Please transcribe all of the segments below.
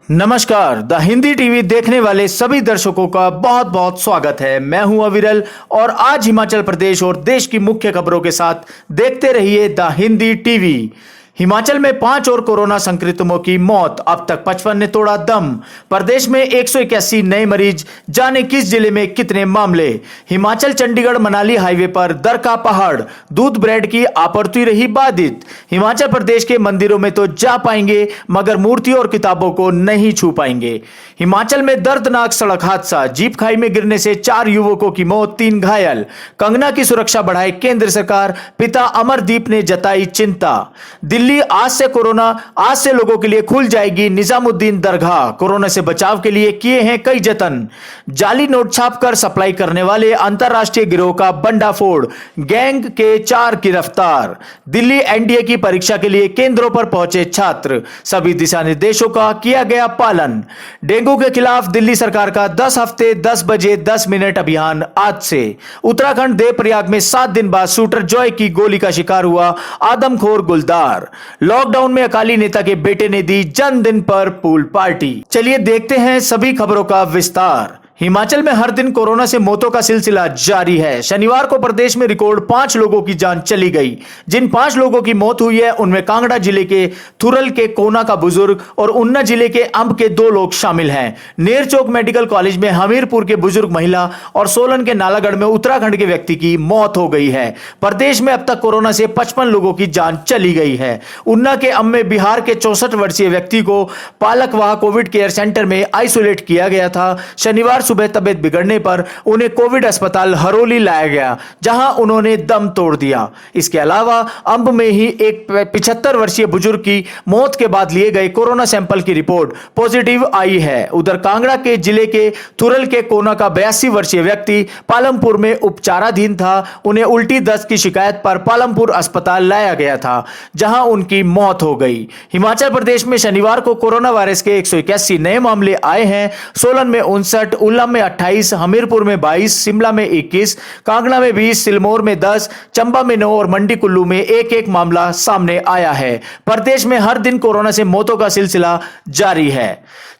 नमस्कार। The Hindi TV देखने वाले सभी दर्शकों का बहुत बहुत स्वागत है। मैं हूं अविरल और आज हिमाचल प्रदेश और देश की मुख्य खबरों के साथ देखते रहिए द हिंदी टीवी। हिमाचल में 5 और कोरोना संक्रमितों की मौत, अब तक 55 ने तोड़ा दम। प्रदेश में 181 नए मरीज, जाने किस जिले में कितने मामले। हिमाचल चंडीगढ़ मनाली हाईवे पर दर का पहाड़, दूध ब्रेड की आपूर्ति रही बाधित। हिमाचल प्रदेश के मंदिरों में तो जा पाएंगे मगर मूर्तियों और किताबों को नहीं छू पाएंगे। हिमाचल में दर्दनाक सड़क हादसा, जीप खाई में गिरने से 4 युवकों की मौत, 3 घायल। कंगना की सुरक्षा बढ़ाए केंद्र सरकार, पिता अमरदीप ने जताई चिंता। दिल्ली आज से लोगों के लिए खुल जाएगी निजामुद्दीन दरगाह। कोरोना से बचाव के लिए किए हैं कई जतन। जाली नोट छापकर सप्लाई करने वाले अंतरराष्ट्रीय गिरोह का बंडाफोड़, गैंग के 4 गिरफ्तार। दिल्ली एनडीए की परीक्षा के लिए केंद्रों पर पहुंचे छात्र, सभी दिशा निर्देशों का किया गया पालन। डेंगू के खिलाफ दिल्ली सरकार का 10 हफ्ते 10 बजे 10 मिनट अभियान आज से। उत्तराखंड देवप्रयाग में 7 दिन बाद शूटर जॉय की गोली का शिकार हुआ आदमखोर गुलदार। लॉकडाउन में अकाली नेता के बेटे ने दी जन्मदिन पर पूल पार्टी। चलिए देखते हैं सभी खबरों का विस्तार। हिमाचल में हर दिन कोरोना से मौतों का सिलसिला जारी है। शनिवार को प्रदेश में रिकॉर्ड 5 लोगों की जान चली गई। जिन 5 लोगों की मौत हुई है उनमें कांगड़ा जिले के थुरल के कोना का बुजुर्ग और ऊना जिले के अंब के 2 लोग शामिल हैं। नेरचौक मेडिकल कॉलेज में हमीरपुर के बुजुर्ग महिला और सोलन के नालागढ़ में उत्तराखंड के व्यक्ति की मौत हो गई है। प्रदेश में अब तक कोरोना से 55 लोगों की जान चली गई है। ऊना के अंब में बिहार के 64 वर्षीय व्यक्ति को पालकवाह कोविड केयर सेंटर में आइसोलेट किया गया था। शनिवार सुबह तबीयत बिगड़ने पर उन्हें कोविड अस्पताल हरोली लाया गया, जहां उन्होंने दम तोड़ दिया। इसके अलावा अंब में ही एक 75 वर्षीय बुजुर्ग की मौत के बाद लिए गए कोरोना सैंपल की रिपोर्ट पॉजिटिव आई है। उधर कांगड़ा के जिले के थुरल के कोना का 82 वर्षीय व्यक्ति पालमपुर में उपचाराधीन था। उन्हें उल्टी दस्त की शिकायत पर पालमपुर अस्पताल लाया गया था, जहां उनकी मौत हो गई। हिमाचल प्रदेश में शनिवार को कोरोना वायरस के 181 नए मामले आए हैं। सोलन में 59, ऊना में 28, हमीरपुर में 22, शिमला में 21, कांगड़ा में 20, सिरमौर में 10, चंबा में 9 और मंडी कुल्लू में 1-1 मामला सामने आया है। प्रदेश में हर दिन कोरोना से मौतों का सिलसिला जारी है।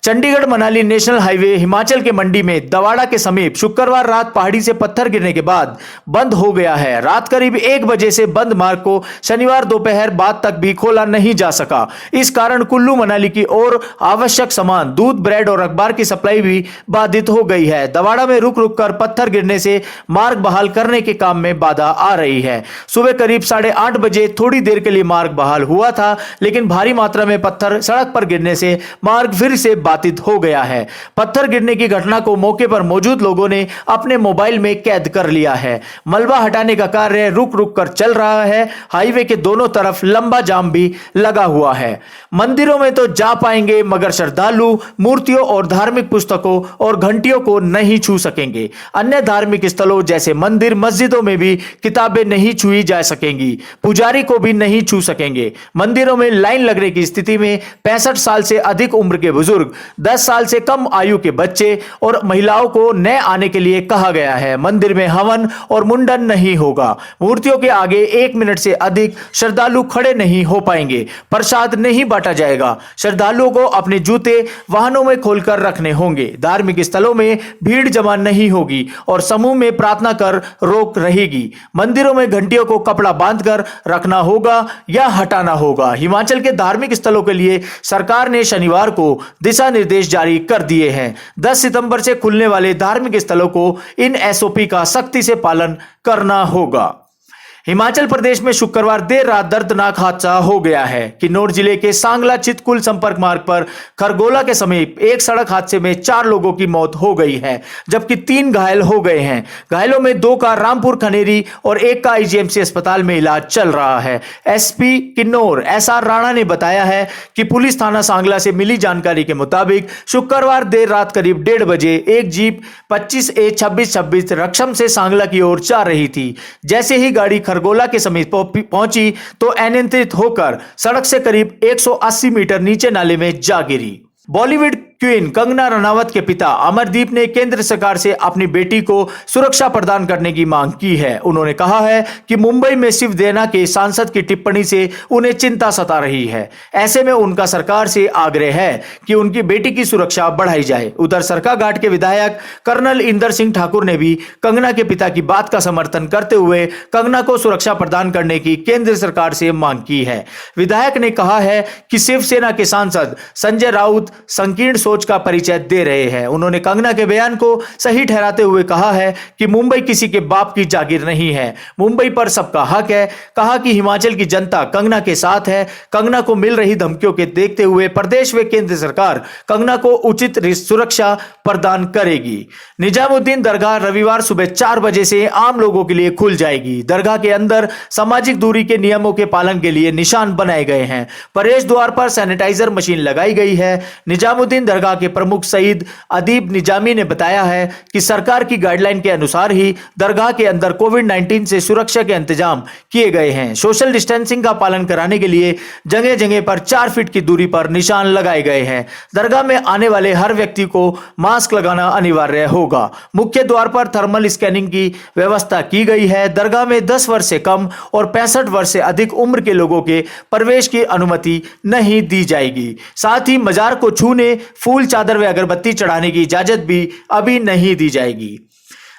चंडीगढ़ मनाली नेशनल हाईवे हिमाचल के मंडी में दवाड़ा के समीप शुक्रवार रात पहाड़ी से पत्थर गिरने के बाद बंद हो गया है। रात करीब 1 बजे से बंद मार्ग को शनिवार दोपहर बाद तक भी खोला नहीं जा सका। इस कारण कुल्लू मनाली की ओर आवश्यक सामान, दूध, ब्रेड और अखबार की सप्लाई भी बाधित हो गई है। दवाड़ा में रुक रुक कर पत्थर गिरने से मार्ग बहाल करने के काम में बाधा आ रही है। सुबह करीब 8:30 बजे थोड़ी देर के लिए मार्ग बहाल हुआ था, लेकिन भारी मात्रा में पत्थर सड़क पर गिरने से मार्ग फिर से बाधित हो गया है। पत्थर गिरने की घटना को मौके पर मौजूद लोगों ने अपने मोबाइल में कैद कर लिया है। मलबा हटाने का कार्य रुक रुक कर चल रहा है। हाईवे के दोनों तरफ लंबा जाम भी लगा हुआ है। मंदिरों में तो जा पाएंगे मगर श्रद्धालु मूर्तियों और धार्मिक पुस्तकों और घंटियों को नहीं छू सकेंगे। अन्य धार्मिक स्थलों जैसे मंदिर, मस्जिदों में भी किताबें नहीं छुई जा सकेंगी। पुजारी को भी नहीं छू सकेंगे। मंदिरों में लाइन लगने की स्थिति में 65 साल से अधिक उम्र के बुजुर्ग, 10 साल से कम आयु के बच्चे और महिलाओं को न आने के लिए कहा गया है। मंदिर में हवन और मुंडन नहीं होगा। मूर्तियों के आगे 1 मिनट से अधिक श्रद्धालु खड़े नहीं हो पाएंगे। प्रसाद नहीं बांटा जाएगा। श्रद्धालुओं को अपने जूते वाहनों में खोलकर रखने होंगे। धार्मिक स्थलों में भीड़ जमा नहीं होगी और समूह में प्रार्थना कर रोक रहेगी। मंदिरों में घंटियों को कपड़ा बांधकर रखना होगा या हटाना होगा। हिमाचल के धार्मिक स्थलों के लिए सरकार ने शनिवार को दिशा निर्देश जारी कर दिए हैं। 10 सितंबर से खुलने वाले धार्मिक स्थलों को इन एसओपी का सख्ती से पालन करना होगा। हिमाचल प्रदेश में शुक्रवार देर रात दर्दनाक हादसा हो गया है। किन्नौर जिले के सांगला चितकुल संपर्क मार्ग पर खरगोला के समीप एक सड़क हादसे में 4 लोगों की मौत हो गई है, जबकि 3 घायल हो गए हैं। घायलों में 2 का रामपुर खनेरी और 1 का आईजीएमसी अस्पताल में इलाज चल रहा है। एसपी किन्नौर एसआर राणा ने बताया है कि पुलिस थाना सांगला से मिली जानकारी के मुताबिक शुक्रवार देर रात करीब 1:30 बजे एक जीप 25A2626 रक्षम से सांगला की ओर जा रही थी। जैसे ही गाड़ी खरगोला के समीप पहुंची तो अनियंत्रित होकर सड़क से करीब 180 मीटर नीचे नाले में जा गिरी। बॉलीवुड क्वीन कंगना रनावत के पिता अमरदीप ने केंद्र सरकार से अपनी बेटी को सुरक्षा प्रदान करने की मांग की है। उन्होंने कहा है कि मुंबई में शिवसेना के सांसद की टिप्पणी से उन्हें चिंता सता रही है। ऐसे में उनका सरकार से आग्रह है कि उनकी बेटी की सुरक्षा बढ़ाई जाए। उधर सरकाघाट के विधायक कर्नल इंदर सिंह ठाकुर ने भी कंगना के पिता की बात का समर्थन करते हुए कंगना को सुरक्षा प्रदान करने की केंद्र सरकार से मांग की है। विधायक ने कहा है कि शिवसेना के सांसद संजय राउत संकीर्ण सोच का परिचय दे रहे हैं। उन्होंने कंगना के बयान को सही ठहराते हुए कहा है कि मुंबई किसी के बाप की जागीर नहीं है, मुंबई पर सबका हक है। कहा कि हिमाचल की जनता कंगना के साथ है। कंगना को मिल रही धमकियों के देखते हुए प्रदेश व केंद्र सरकार कंगना को उचित सुरक्षा प्रदान करेगी। निजामुद्दीन दरगाह रविवार सुबह 4 बजे से आम लोगों के लिए खुल जाएगी। दरगाह के अंदर सामाजिक दूरी के नियमों के पालन के लिए निशान बनाए गए हैं। प्रवेश द्वार पर सैनिटाइजर मशीन लगाई गई है। निजामुद्दीन दरगाह के प्रमुख सईद अदीब निजामी ने बताया है कि सरकार की गाइडलाइन के अनुसार ही दरगाह के अंदर कोविड-19 से सुरक्षा के इंतजाम किए गए हैं। सोशल डिस्टेंसिंग का पालन कराने के लिए जगह जगह पर 4 फीट की दूरी पर निशान लगाए गए हैं। दरगाह में आने वाले हर व्यक्ति को मास्क लगाना अनिवार्य होगा। मुख्य द्वार पर थर्मल स्कैनिंग की व्यवस्था की गई है। दरगाह में 10 वर्ष से कम और 65 वर्ष से अधिक उम्र के लोगों के प्रवेश की अनुमति नहीं दी जाएगी। साथ ही मजार को छूने, फूल, चादर व अगरबत्ती चढ़ाने की इजाजत भी अभी नहीं दी जाएगी।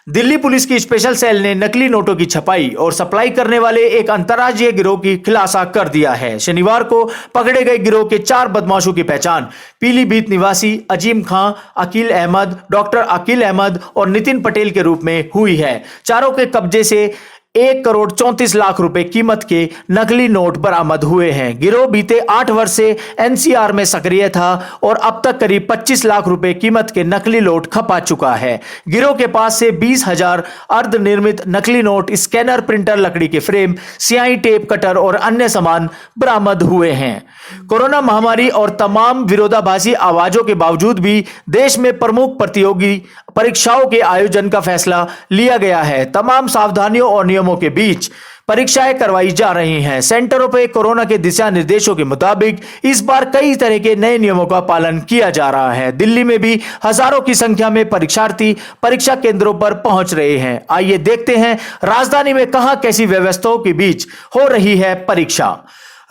दिल्ली पुलिस की स्पेशल सेल ने नकली नोटों की छपाई और सप्लाई करने वाले एक अंतर्राज्यीय गिरोह की खुलासा कर दिया है। शनिवार को पकड़े गए गिरोह के 4 बदमाशों की पहचान पीलीभीत निवासी अजीम खां, अकील अहमद, डॉक्टर अकील अहमद और नितिन पटेल के रूप में हुई है। चारों के कब्जे से 1 करोड़ 34 लाख रुपए कीमत के नकली नोट बरामद हुए हैं। गिरोह बीते 8 वर्ष से एनसीआर में सक्रिय था और अब तक करीब 25 लाख रुपए कीमत के नकली नोट खपा चुका है। गिरोह के पास से 20,000 अर्धनिर्मित नकली नोट, स्कैनर, प्रिंटर, लकड़ी के फ्रेम, स्याही, टेप, कटर और अन्य सामान बरामद हुए हैं। कोरोना महामारी और तमाम विरोधाभासी आवाजों के बावजूद भी देश में प्रमुख प्रतियोगी परीक्षाओं के आयोजन का फैसला लिया गया है। तमाम सावधानियों और नियमों के बीच परीक्षाएं करवाई जा रही हैं। सेंटरों पर कोरोना के दिशा निर्देशों के मुताबिक इस बार कई तरह के नए नियमों का पालन किया जा रहा है। दिल्ली में भी हजारों की संख्या में परीक्षार्थी परीक्षा केंद्रों पर पहुंच रहे हैं। आइए देखते हैं राजधानी में कहां कैसी व्यवस्थाओं के बीच हो रही है परीक्षा।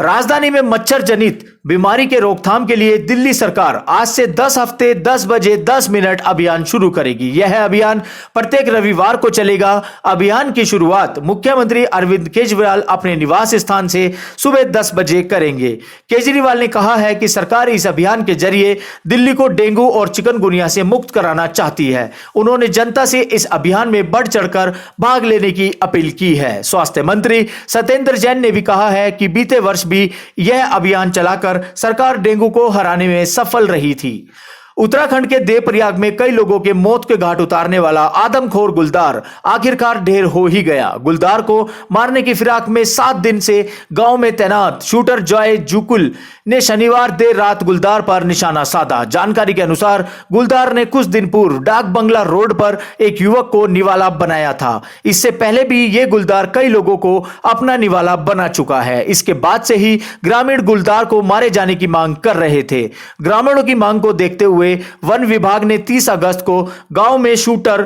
राजधानी में मच्छर जनित बीमारी के रोकथाम के लिए दिल्ली सरकार आज से 10 हफ्ते 10 बजे 10 मिनट अभियान शुरू करेगी। यह अभियान प्रत्येक रविवार को चलेगा। अभियान की शुरुआत मुख्यमंत्री अरविंद केजरीवाल अपने निवास स्थान से सुबह 10 बजे करेंगे। केजरीवाल ने कहा है कि सरकार इस अभियान के जरिए दिल्ली को डेंगू और चिकनगुनिया से मुक्त कराना चाहती है। उन्होंने जनता से इस अभियान में बढ़ चढ़कर भाग लेने की अपील की है। स्वास्थ्य मंत्री सत्येंद्र जैन ने भी कहा है कि बीते वर्ष भी यह अभियान चलाकर सरकार डेंगू को हराने में सफल रही थी। उत्तराखंड के देवप्रयाग में कई लोगों के मौत के घाट उतारने वाला आदमखोर गुलदार आखिरकार ढेर हो ही गया। गुलदार को मारने की फिराक में 7 दिन से गांव में तैनात शूटर जॉय जुकुल ने शनिवार देर रात गुलदार पर निशाना साधा। जानकारी के अनुसार गुलदार ने कुछ दिन पूर्व डाक बंगला रोड पर एक युवक को निवाला बनाया था। इससे पहले भी यह गुलदार कई लोगों को अपना निवाला बना चुका है। इसके बाद से ही ग्रामीण गुलदार को मारे जाने की मांग कर रहे थे। ग्रामीणों की मांग को देखते हुए वन विभाग ने 30 अगस्त को गांव में शूटर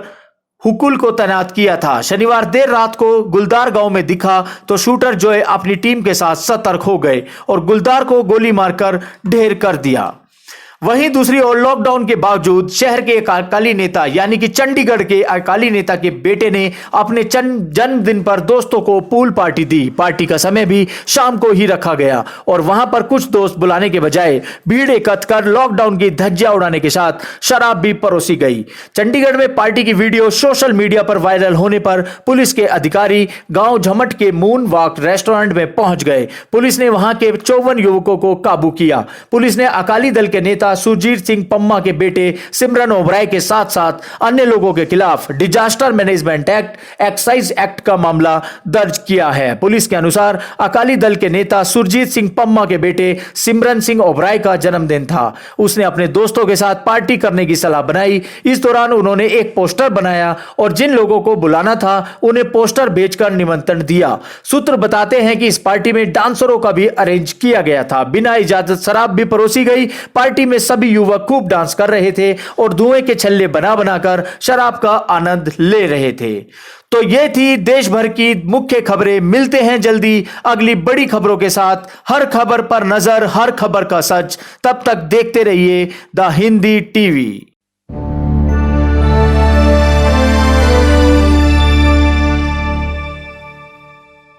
हुकुल को तैनात किया था। शनिवार देर रात को गुलदार गांव में दिखा तो शूटर जॉय अपनी टीम के साथ सतर्क हो गए और गुलदार को गोली मारकर ढेर कर दिया। वहीं दूसरी ओर लॉकडाउन के बावजूद शहर के एक अकाली नेता यानी कि चंडीगढ़ के अकाली नेता के बेटे ने अपने जन्मदिन पर दोस्तों को पूल पार्टी दी। पार्टी का समय भी शाम को ही रखा गया और वहां पर कुछ दोस्त बुलाने के बजाय भीड़ एकत्र कर लॉकडाउन की धज्जियां उड़ाने के साथ शराब भी परोसी गई। चंडीगढ़ में पार्टी की वीडियो सोशल मीडिया पर वायरल होने पर पुलिस के अधिकारी गांव झमट के मून वॉक रेस्टोरेंट में पहुंच गए। पुलिस ने वहां के 54 युवकों को काबू किया। पुलिस ने अकाली दल के नेता सुरजीत सिंह पम्मा के बेटे सिमरन ओबराय के साथ साथ अन्य लोगों के खिलाफ disaster management act, excise act का मामला दर्ज किया है। पुलिस के अनुसार अकाली दल के नेता सुरजीत सिंह पम्मा के बेटे सिमरन सिंह ओबराय का जन्मदिन था। उसने अपने दोस्तों के साथ पार्टी करने की सलाह बनाई। इस दौरान उन्होंने एक पोस्टर बनाया और जिन लोगों को बुलाना था उन्हें पोस्टर बेचकर निमंत्रण दिया। सूत्र बताते हैं कि इस पार्टी में डांसरों का भी अरेंज किया गया था। बिना इजाजत शराब भी परोसी गई। पार्टी में सभी युवक खूब डांस कर रहे थे और धुएं के छल्ले बना बनाकर शराब का आनंद ले रहे थे। तो ये थी देश भर की मुख्य खबरें। मिलते हैं जल्दी अगली बड़ी खबरों के साथ। हर खबर पर नजर, हर खबर का सच। तब तक देखते रहिए द हिंदी टीवी।